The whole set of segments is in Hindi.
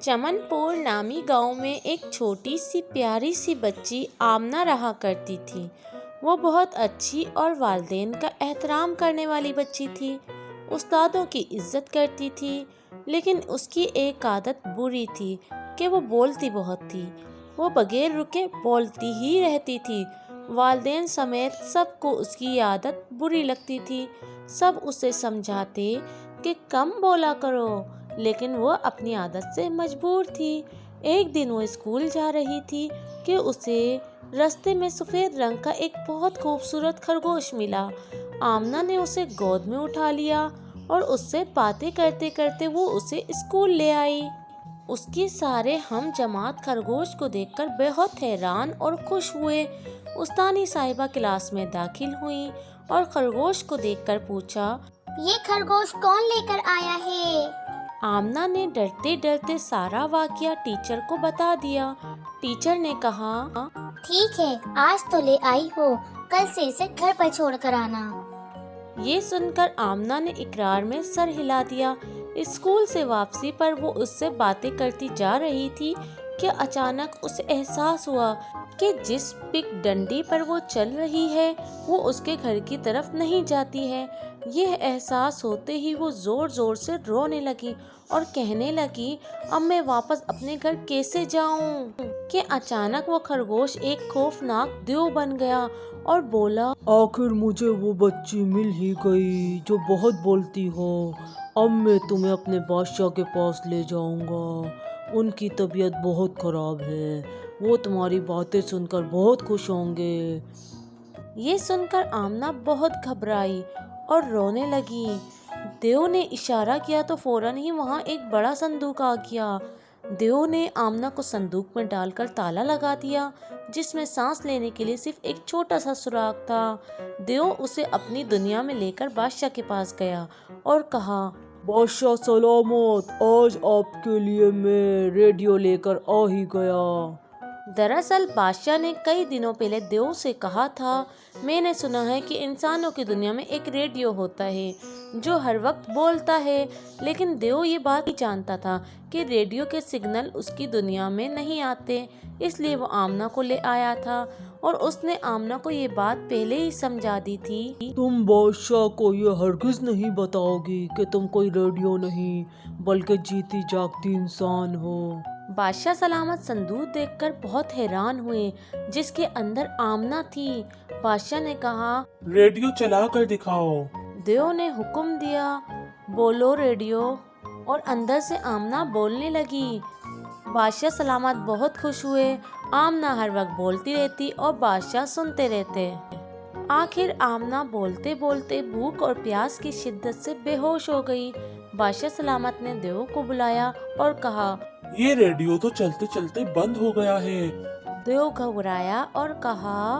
चमनपुर नामी गांव में एक छोटी सी प्यारी सी बच्ची आमना रहा करती थी। वो बहुत अच्छी और वालिदैन का एहतराम करने वाली बच्ची थी। उस्तादों की इज्जत करती थी, लेकिन उसकी एक आदत बुरी थी कि वो बोलती बहुत थी। वो बगैर रुके बोलती ही रहती थी। वालिदैन समेत सबको उसकी ये आदत बुरी लगती थी। सब उसे समझाते कि कम बोला करो, लेकिन वो अपनी आदत से मजबूर थी। एक दिन वो स्कूल जा रही थी कि उसे रास्ते में सफ़ेद रंग का एक बहुत खूबसूरत खरगोश मिला। आमना ने उसे गोद में उठा लिया और उससे बातें करते करते वो उसे स्कूल ले आई। उसके सारे हम जमात खरगोश को देखकर बहुत हैरान और खुश हुए। उस्तानी साहिबा क्लास में दाखिल हुई और खरगोश को देखकर पूछा, ये खरगोश कौन लेकर आया है? आमना ने डरते डरते सारा वाकया टीचर को बता दिया। टीचर ने कहा, ठीक है, आज तो ले आई हो, कल से इसे घर पर छोड़ कर आना। ये सुनकर आमना ने इकरार में सर हिला दिया। स्कूल से वापसी पर वो उससे बातें करती जा रही थी कि अचानक उसे एहसास हुआ कि जिस पिक डंडी पर वो चल रही है वो उसके घर की तरफ नहीं जाती है। यह एहसास होते ही वो जोर जोर से रोने लगी और कहने लगी, अब मैं वापस अपने घर कैसे जाऊं? कि अचानक वो खरगोश एक खौफनाक देव बन गया और बोला, आखिर मुझे वो बच्ची मिल ही गई जो बहुत बोलती हो। अब मैं तुम्हें अपने बादशाह के पास ले जाऊंगा। उनकी तबीयत बहुत खराब है, वो तुम्हारी बातें सुनकर बहुत खुश होंगे। ये सुनकर आमना बहुत घबराई और रोने लगी। देव ने इशारा किया तो फौरन ही वहाँ एक बड़ा संदूक आ गया। देव ने आमना को संदूक में डालकर ताला लगा दिया, जिसमें सांस लेने के लिए सिर्फ एक छोटा सा सुराख था। देव उसे अपनी दुनिया में लेकर बादशाह के पास गया और कहा, बादशाह सलामत, आज आपके लिए मैं रेडियो लेकर आ ही गया। दरअसल बादशाह ने कई दिनों पहले देव से कहा था, मैंने सुना है कि इंसानों की दुनिया में एक रेडियो होता है जो हर वक्त बोलता है। लेकिन देव ये बात नहीं जानता था कि रेडियो के सिग्नल उसकी दुनिया में नहीं आते। इसलिए वो आमना को ले आया था और उसने आमना को ये बात पहले ही समझा दी थी। तुम बादशाह को ये हरगिज नहीं बताओगी कि तुम कोई रेडियो नहीं बल्कि जीती जागती इंसान हो। बादशाह सलामत संदूक देखकर बहुत हैरान हुए, जिसके अंदर आमना थी। बादशाह ने कहा, रेडियो चला कर दिखाओ। देव ने हुक्म दिया, बोलो रेडियो, और अंदर से आमना बोलने लगी। बादशाह सलामत बहुत खुश हुए। आमना हर वक्त बोलती रहती और बादशाह सुनते रहते। आखिर आमना बोलते बोलते भूख और प्यास की शिद्दत से बेहोश हो गई। बादशाह सलामत ने देव को बुलाया और कहा, ये रेडियो तो चलते चलते बंद हो गया है। देव घबराया और कहा,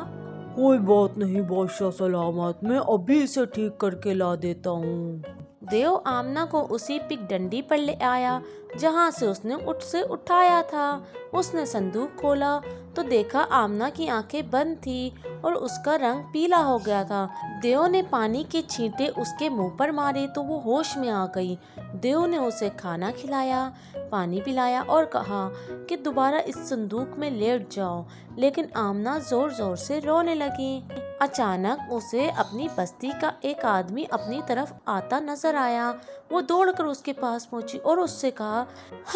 कोई बात नहीं बादशाह सलामत, मैं अभी इसे ठीक करके ला देता हूँ। देव आमना को उसी पिक डंडी पर ले आया जहाँ से उसने उठाया था। उसने संदूक खोला तो देखा आमना की आंखें बंद थी और उसका रंग पीला हो गया था। देव ने पानी के छींटे उसके मुंह पर मारे तो वो होश में आ गई। देव ने उसे खाना खिलाया, पानी पिलाया और कहा कि दोबारा इस संदूक में लेट जाओ। लेकिन आमना जोर जोर से रोने लगी। अचानक उसे अपनी बस्ती का एक आदमी अपनी तरफ आता नजर आया। वो दौड़कर उसके पास पहुंची और उससे कहा,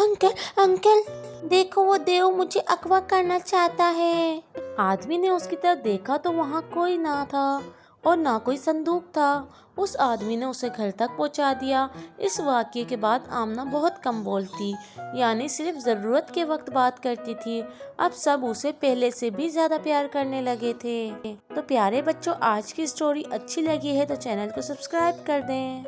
अंकल अंकल, देखो वो देव मुझे अगवा करना चाहता है। आदमी ने उसकी तरफ देखा तो वहाँ कोई ना था और ना कोई संदूक था। उस आदमी ने उसे घर तक पहुंचा दिया। इस वाक़ये के बाद आमना बहुत कम बोलती, यानी सिर्फ ज़रूरत के वक्त बात करती थी। अब सब उसे पहले से भी ज़्यादा प्यार करने लगे थे। तो प्यारे बच्चों, आज की स्टोरी अच्छी लगी है तो चैनल को सब्सक्राइब कर दें।